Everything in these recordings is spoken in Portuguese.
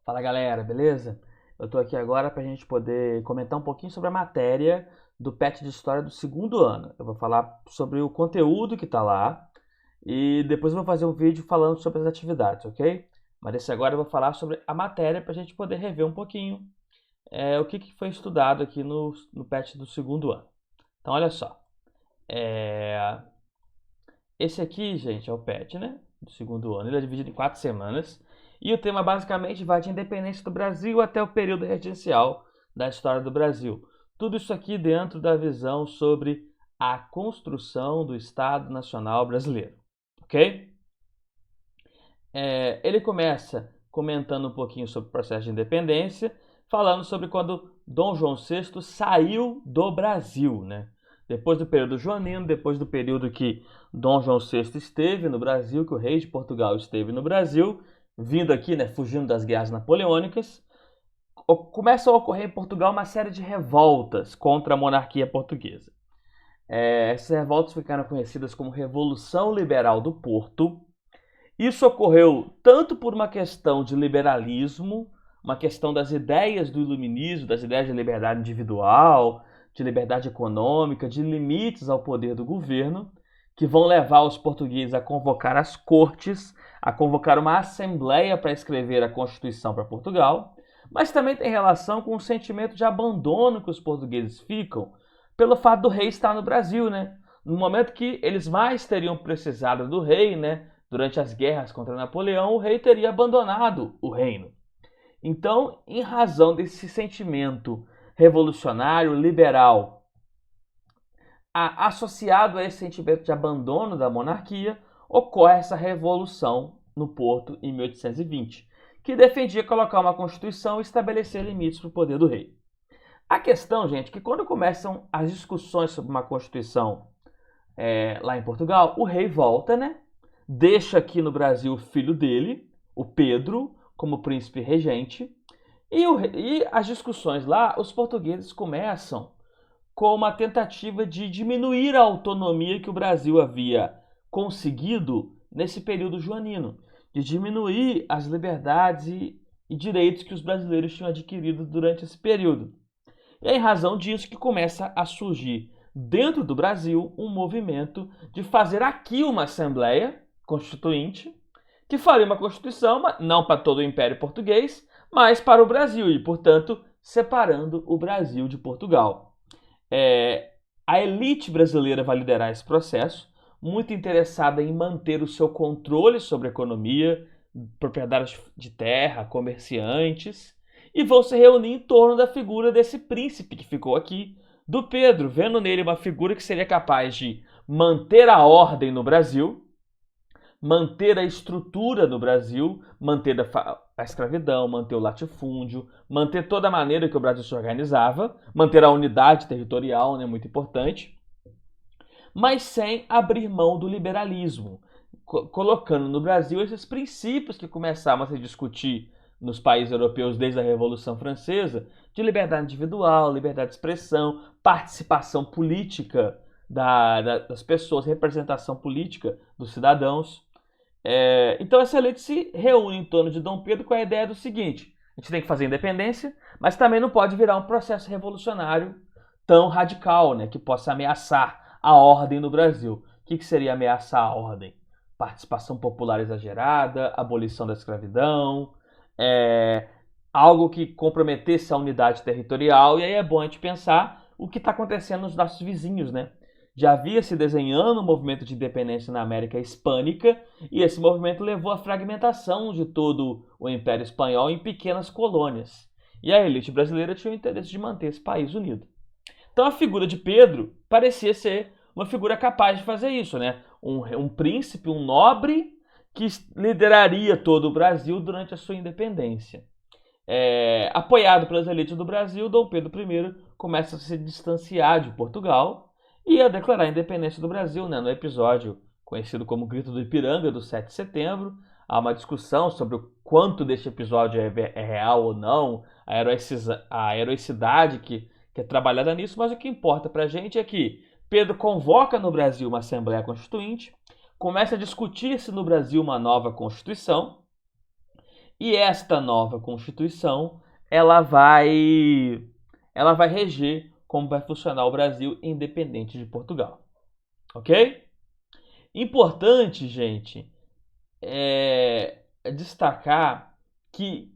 Fala galera, beleza? Eu tô aqui agora para a gente poder comentar um pouquinho sobre a matéria do PET de História do segundo ano. Eu vou falar sobre o conteúdo que tá lá e depois eu vou fazer um vídeo falando sobre as atividades, ok? Mas esse agora eu vou falar sobre a matéria para a gente poder rever um pouquinho o que foi estudado aqui no PET do segundo ano. Então olha só, é, esse aqui, gente, é o PET, né? Do segundo ano. Ele é dividido em 4 semanas. E o tema basicamente vai de independência do Brasil até o período regencial da história do Brasil. Tudo isso aqui dentro da visão sobre a construção do Estado Nacional Brasileiro. Ok? Ele começa comentando um pouquinho sobre o processo de independência, falando sobre quando Dom João VI saiu do Brasil, né? Depois do período joanino, depois do período que Dom João VI esteve no Brasil, que o rei de Portugal esteve no Brasil, vindo aqui, né, fugindo das guerras napoleônicas, começa a ocorrer em Portugal uma série de revoltas contra a monarquia portuguesa. Essas revoltas ficaram conhecidas como Revolução Liberal do Porto. Isso ocorreu tanto por uma questão de liberalismo, uma questão das ideias do iluminismo, das ideias de liberdade individual, de liberdade econômica, de limites ao poder do governo, que vão levar os portugueses a convocar as cortes, a convocar uma assembleia para escrever a Constituição para Portugal, mas também tem relação com o sentimento de abandono que os portugueses ficam pelo fato do rei estar no Brasil, né? No momento que eles mais teriam precisado do rei, né? Durante as guerras contra Napoleão, o rei teria abandonado o reino. Então, em razão desse sentimento revolucionário, liberal, associado a esse sentimento de abandono da monarquia, ocorre essa revolução no Porto em 1820, que defendia colocar uma constituição e estabelecer limites para o poder do rei. A questão, gente, é que quando começam as discussões sobre uma constituição lá em Portugal, o rei volta, né? Deixa aqui no Brasil o filho dele, o Pedro, como príncipe regente. E as discussões lá, os portugueses começam com uma tentativa de diminuir a autonomia que o Brasil havia conseguido nesse período joanino, de diminuir as liberdades e direitos que os brasileiros tinham adquirido durante esse período. E é em razão disso que começa a surgir dentro do Brasil um movimento de fazer aqui uma Assembleia Constituinte que faria uma Constituição não para todo o Império Português, mas para o Brasil e, portanto, separando o Brasil de Portugal. A elite brasileira vai liderar esse processo, muito interessada em manter o seu controle sobre a economia, propriedades de terra, comerciantes, e vão se reunir em torno da figura desse príncipe que ficou aqui, do Pedro, vendo nele uma figura que seria capaz de manter a ordem no Brasil, manter a estrutura no Brasil, manter a escravidão, manter o latifúndio, manter toda a maneira que o Brasil se organizava, manter a unidade territorial, né, muito importante, mas sem abrir mão do liberalismo, colocando no Brasil esses princípios que começavam a se discutir nos países europeus desde a Revolução Francesa, de liberdade individual, liberdade de expressão, participação política das pessoas, representação política dos cidadãos. Então essa elite se reúne em torno de Dom Pedro com a ideia do seguinte: a gente tem que fazer independência, mas também não pode virar um processo revolucionário tão radical, né, que possa ameaçar a ordem no Brasil. O que seria ameaçar a ordem? Participação popular exagerada, abolição da escravidão, algo que comprometesse a unidade territorial. E aí é bom a gente pensar o que está acontecendo nos nossos vizinhos, né? Já havia se desenhando um movimento de independência na América Hispânica e esse movimento levou à fragmentação de todo o Império Espanhol em pequenas colônias. E a elite brasileira tinha o interesse de manter esse país unido. Então a figura de Pedro parecia ser uma figura capaz de fazer isso, né? Um príncipe, um nobre que lideraria todo o Brasil durante a sua independência. Apoiado pelas elites do Brasil, Dom Pedro I começa a se distanciar de Portugal e a declarar a independência do Brasil, né? No episódio conhecido como Grito do Ipiranga, do 7 de setembro. Há uma discussão sobre o quanto deste episódio é real ou não, a heroicidade que é trabalhada nisso, mas o que importa pra gente é que Pedro convoca no Brasil uma Assembleia Constituinte, começa a discutir-se no Brasil uma nova Constituição, E esta nova Constituição, ela vai reger como vai funcionar o Brasil independente de Portugal. Ok? Importante, gente, destacar que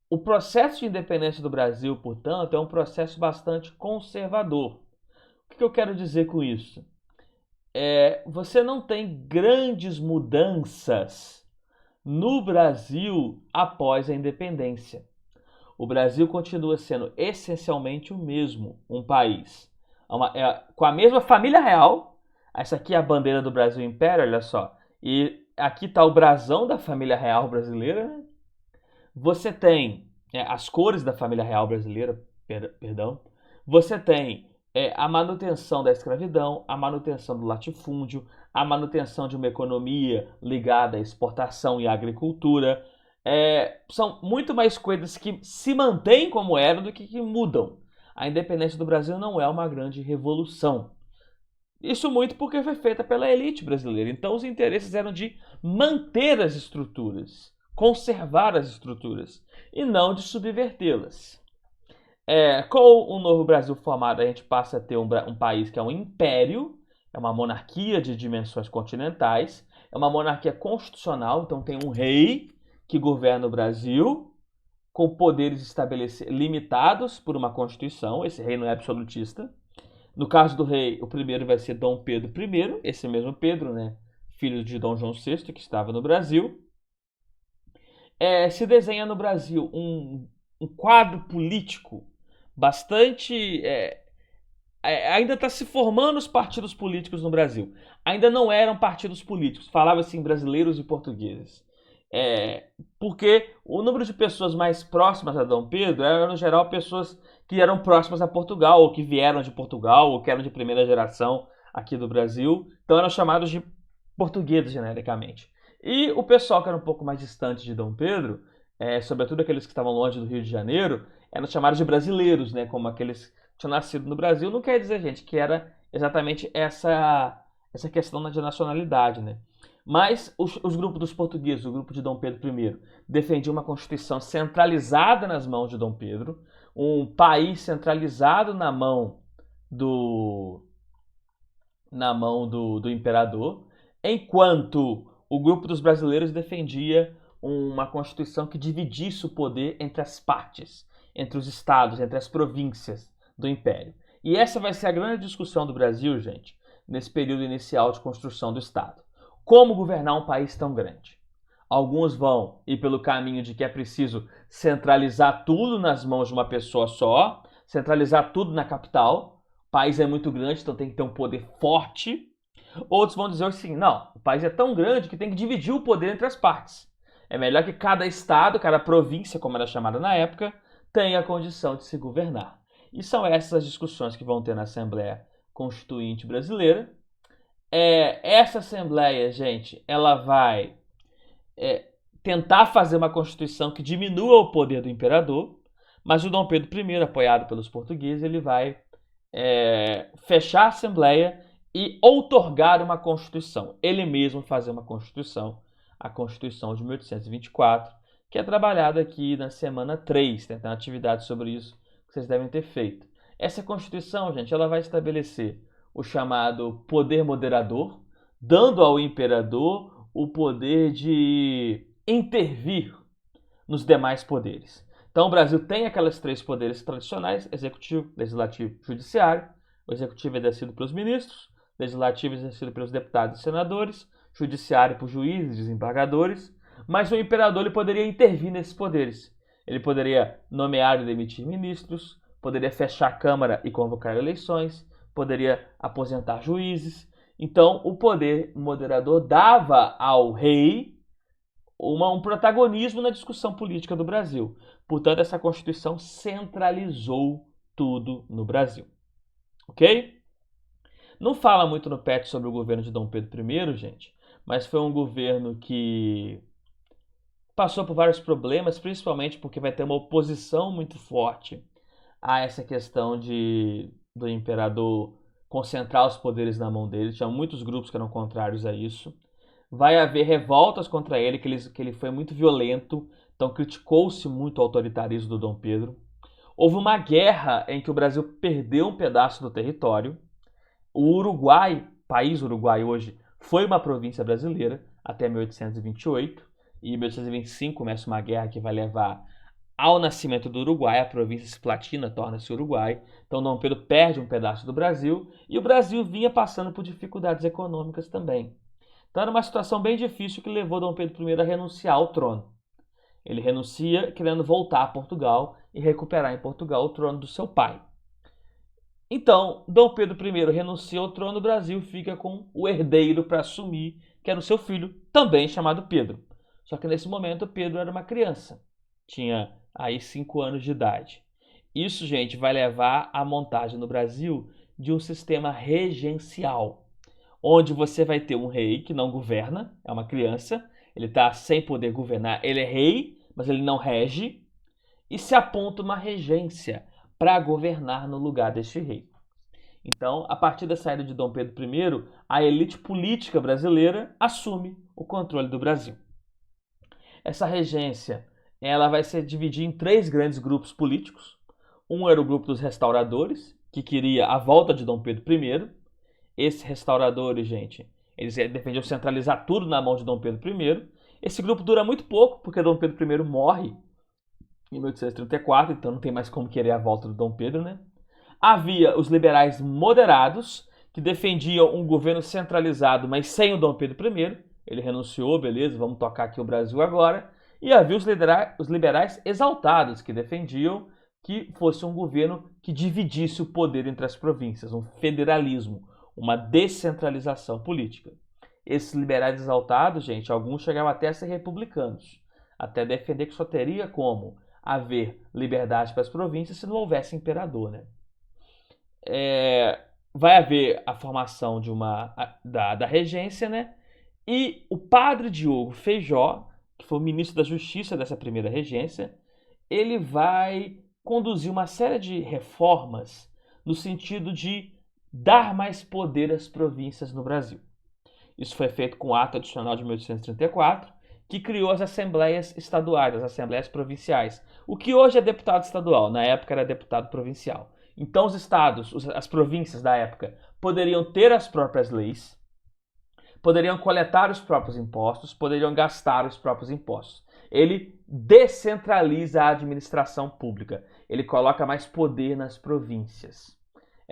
o processo de independência do Brasil, portanto, é um processo bastante conservador. O que eu quero dizer com isso? Você não tem grandes mudanças no Brasil após a independência. O Brasil continua sendo essencialmente o mesmo, um país com a mesma família real. Essa aqui é a bandeira do Brasil Império, olha só. E aqui está o brasão da família real brasileira, né? Você tem as cores da família real brasileira, perdão. Você tem a manutenção da escravidão, a manutenção do latifúndio, a manutenção de uma economia ligada à exportação e à agricultura. São muito mais coisas que se mantêm como eram do que mudam. A independência do Brasil não é uma grande revolução. Isso muito porque foi feita pela elite brasileira. Então os interesses eram de manter as estruturas, conservar as estruturas, e não de subvertê-las. Com o novo Brasil formado, a gente passa a ter um país que é um império, é uma monarquia de dimensões continentais, é uma monarquia constitucional, então tem um rei que governa o Brasil, com poderes limitados por uma Constituição. Esse rei não é absolutista. No caso do rei, o primeiro vai ser Dom Pedro I, esse mesmo Pedro, né, filho de Dom João VI, que estava no Brasil. Se desenha no Brasil um quadro político bastante. Ainda está se formando os partidos políticos no Brasil. Ainda não eram partidos políticos, falava-se em brasileiros e portugueses. Porque o número de pessoas mais próximas a Dom Pedro eram, no geral, pessoas que eram próximas a Portugal, ou que vieram de Portugal, ou que eram de primeira geração aqui do Brasil. Então eram chamados de portugueses, genericamente. E o pessoal que era um pouco mais distante de Dom Pedro, sobretudo aqueles que estavam longe do Rio de Janeiro, eram chamados de brasileiros, né? Como aqueles que tinham nascido no Brasil. Não quer dizer, gente, que era exatamente essa questão de nacionalidade, né? Mas os grupos dos portugueses, o grupo de Dom Pedro I, defendia uma constituição centralizada nas mãos de Dom Pedro, um país centralizado na mão do imperador, enquanto o grupo dos brasileiros defendia uma constituição que dividisse o poder entre as partes, entre os estados, entre as províncias do império. E essa vai ser a grande discussão do Brasil, gente, nesse período inicial de construção do Estado. Como governar um país tão grande? Alguns vão ir pelo caminho de que é preciso centralizar tudo nas mãos de uma pessoa só, centralizar tudo na capital. O país é muito grande, então tem que ter um poder forte. Outros vão dizer assim, não, o país é tão grande que tem que dividir o poder entre as partes. É melhor que cada estado, cada província, como era chamada na época, tenha a condição de se governar. E são essas as discussões que vão ter na Assembleia Constituinte Brasileira. Essa Assembleia, gente, ela vai tentar fazer uma Constituição que diminua o poder do imperador, mas o Dom Pedro I, apoiado pelos portugueses, ele vai fechar a Assembleia e outorgar uma Constituição. Ele mesmo fazer uma Constituição, a Constituição de 1824, que é trabalhada aqui na semana 3, tem uma atividade sobre isso que vocês devem ter feito. Essa Constituição, gente, ela vai estabelecer o chamado poder moderador, dando ao imperador o poder de intervir nos demais poderes. Então o Brasil tem aqueles 3 poderes tradicionais: executivo, legislativo e judiciário. O executivo é exercido pelos ministros, o legislativo é exercido pelos deputados e senadores, o judiciário por juízes e desembargadores. Mas o imperador ele poderia intervir nesses poderes. Ele poderia nomear e demitir ministros, poderia fechar a Câmara e convocar eleições, poderia aposentar juízes. Então, o poder moderador dava ao rei um protagonismo na discussão política do Brasil. Portanto, essa Constituição centralizou tudo no Brasil. Ok? Não fala muito no PET sobre o governo de Dom Pedro I, gente, mas foi um governo que passou por vários problemas, principalmente porque vai ter uma oposição muito forte a essa questão do imperador concentrar os poderes na mão dele. Tinha muitos grupos que eram contrários a isso. Vai haver revoltas contra ele, que ele foi muito violento. Então criticou-se muito o autoritarismo do Dom Pedro. Houve uma guerra em que o Brasil perdeu um pedaço do território. O Uruguai, país Uruguai hoje, foi uma província brasileira até 1828. E em 1825 começa uma guerra que vai levar ao nascimento do Uruguai. A província Esplatina torna-se Uruguai. Então Dom Pedro perde um pedaço do Brasil e o Brasil vinha passando por dificuldades econômicas também. Então era uma situação bem difícil que levou Dom Pedro I a renunciar ao trono. Ele renuncia querendo voltar a Portugal e recuperar em Portugal o trono do seu pai. Então, Dom Pedro I renuncia ao trono, o Brasil fica com o herdeiro para assumir, que era o seu filho, também chamado Pedro. Só que nesse momento Pedro era uma criança, tinha aí 5 anos de idade. Isso, gente, vai levar à montagem no Brasil de um sistema regencial, onde você vai ter um rei que não governa, é uma criança, ele está sem poder governar, ele é rei, mas ele não rege, e se aponta uma regência para governar no lugar deste rei. Então, a partir da saída de Dom Pedro I, a elite política brasileira assume o controle do Brasil. Essa regência ela vai se dividir em 3 grandes grupos políticos. Um era o grupo dos restauradores, que queria a volta de Dom Pedro I. Esses restauradores, gente, eles defendiam centralizar tudo na mão de Dom Pedro I. Esse grupo dura muito pouco, porque Dom Pedro I morre em 1834, então não tem mais como querer a volta do Dom Pedro, né? Havia os liberais moderados, que defendiam um governo centralizado, mas sem o Dom Pedro I. Ele renunciou, beleza, vamos tocar aqui o Brasil agora. E havia os liberais exaltados, que defendiam que fosse um governo que dividisse o poder entre as províncias, um federalismo, uma descentralização política. Esses liberais exaltados, gente, alguns chegavam até a ser republicanos, até defender que só teria como haver liberdade para as províncias se não houvesse imperador, né? Vai haver a formação da regência, né? E o padre Diogo Feijó, que foi o ministro da Justiça dessa primeira regência, ele vai conduzir uma série de reformas no sentido de dar mais poder às províncias no Brasil. Isso foi feito com o Ato Adicional de 1834, que criou as assembleias estaduais, as assembleias provinciais. O que hoje é deputado estadual, na época era deputado provincial. Então os estados, as províncias da época, poderiam ter as próprias leis, poderiam coletar os próprios impostos, poderiam gastar os próprios impostos. Ele descentraliza a administração pública, ele coloca mais poder nas províncias.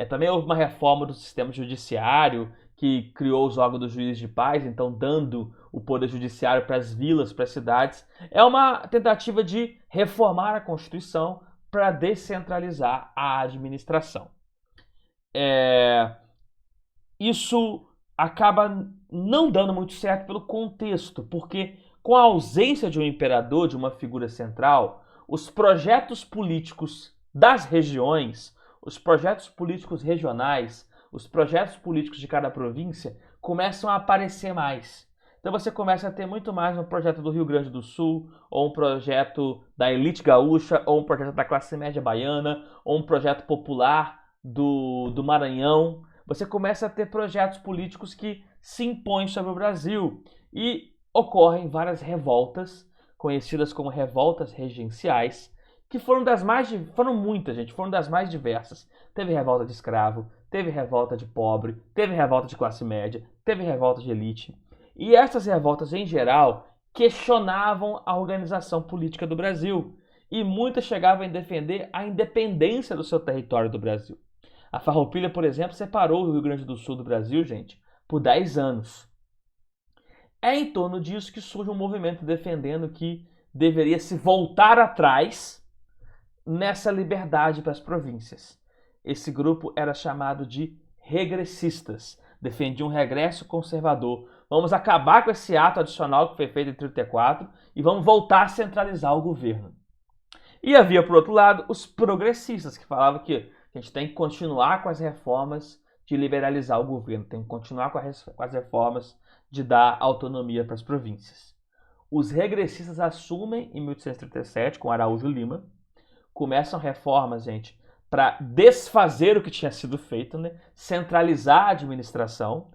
Também houve uma reforma do sistema judiciário, que criou os órgãos do juiz de paz, então dando o poder judiciário para as vilas, para as cidades. É uma tentativa de reformar a Constituição para descentralizar a administração. Isso acaba não dando muito certo pelo contexto, porque com a ausência de um imperador, de uma figura central, os projetos políticos das regiões, os projetos políticos regionais, os projetos políticos de cada província começam a aparecer mais. Então você começa a ter muito mais um projeto do Rio Grande do Sul, ou um projeto da elite gaúcha, ou um projeto da classe média baiana, ou um projeto popular do Maranhão. Você começa a ter projetos políticos que se impõem sobre o Brasil e ocorrem várias revoltas, conhecidas como revoltas regenciais, que foram muitas, gente, foram das mais diversas. Teve revolta de escravo, teve revolta de pobre, teve revolta de classe média, teve revolta de elite. E essas revoltas, em geral, questionavam a organização política do Brasil. E muitas chegavam a defender a independência do seu território do Brasil. A Farroupilha, por exemplo, separou o Rio Grande do Sul do Brasil, gente, por 10 anos. É em torno disso que surge um movimento defendendo que deveria se voltar atrás nessa liberdade para as províncias. Esse grupo era chamado de regressistas, defendia um regresso conservador. Vamos acabar com esse ato adicional que foi feito em 1934 e vamos voltar a centralizar o governo. E havia, por outro lado, os progressistas, que falavam que a gente tem que continuar com as reformas de liberalizar o governo, tem que continuar com as reformas de dar autonomia para as províncias. Os regressistas assumem em 1837, com Araújo Lima, começam reformas, gente, para desfazer o que tinha sido feito, né? Centralizar a administração,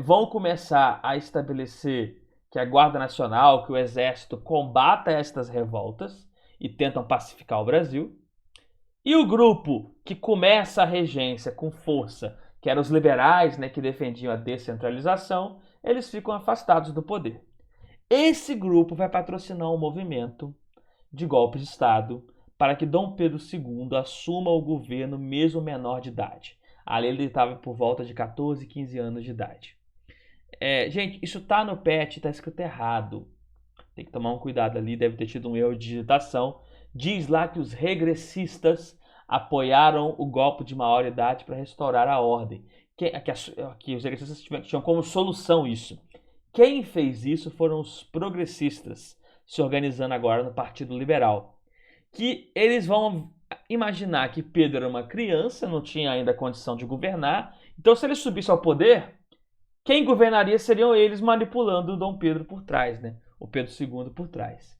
vão começar a estabelecer que a Guarda Nacional, que o Exército combata estas revoltas e tentam pacificar o Brasil. E o grupo que começa a regência com força, que eram os liberais, né, que defendiam a descentralização, eles ficam afastados do poder. Esse grupo vai patrocinar um movimento de golpe de Estado para que Dom Pedro II assuma o governo mesmo menor de idade. Ali ele estava por volta de 14, 15 anos de idade. Gente, isso tá no PET, tá escrito errado. Tem que tomar um cuidado ali, deve ter tido um erro de digitação. Diz lá que os regressistas apoiaram o golpe de maioridade para restaurar a ordem. Que os regressistas tinham como solução isso. Quem fez isso foram os progressistas, se organizando agora no Partido Liberal. Que eles vão imaginar que Pedro era uma criança, não tinha ainda condição de governar. Então, se ele subisse ao poder, quem governaria seriam eles manipulando o Dom Pedro por trás, né? O Pedro II por trás.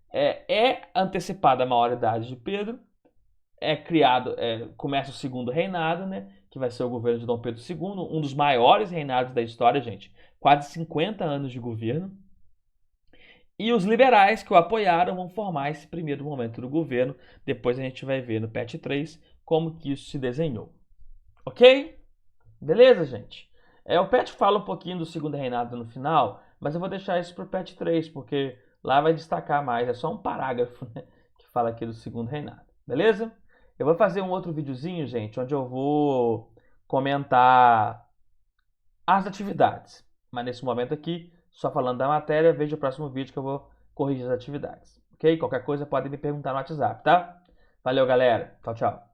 É antecipada a maioridade de Pedro, começa o segundo reinado, né? Que vai ser o governo de Dom Pedro II, um dos maiores reinados da história, gente. Quase 50 anos de governo. E os liberais que o apoiaram vão formar esse primeiro momento do governo. Depois a gente vai ver no PET 3 como que isso se desenhou. Ok? Beleza, gente? O PET fala um pouquinho do segundo reinado no final, mas eu vou deixar isso para o PET 3, porque lá vai destacar mais. É só um parágrafo, né, que fala aqui do segundo reinado. Beleza? Eu vou fazer um outro videozinho, gente, onde eu vou comentar as atividades. Mas nesse momento aqui, só falando da matéria, veja o próximo vídeo que eu vou corrigir as atividades. Ok? Qualquer coisa pode me perguntar no WhatsApp, tá? Valeu, galera. Tchau, tchau.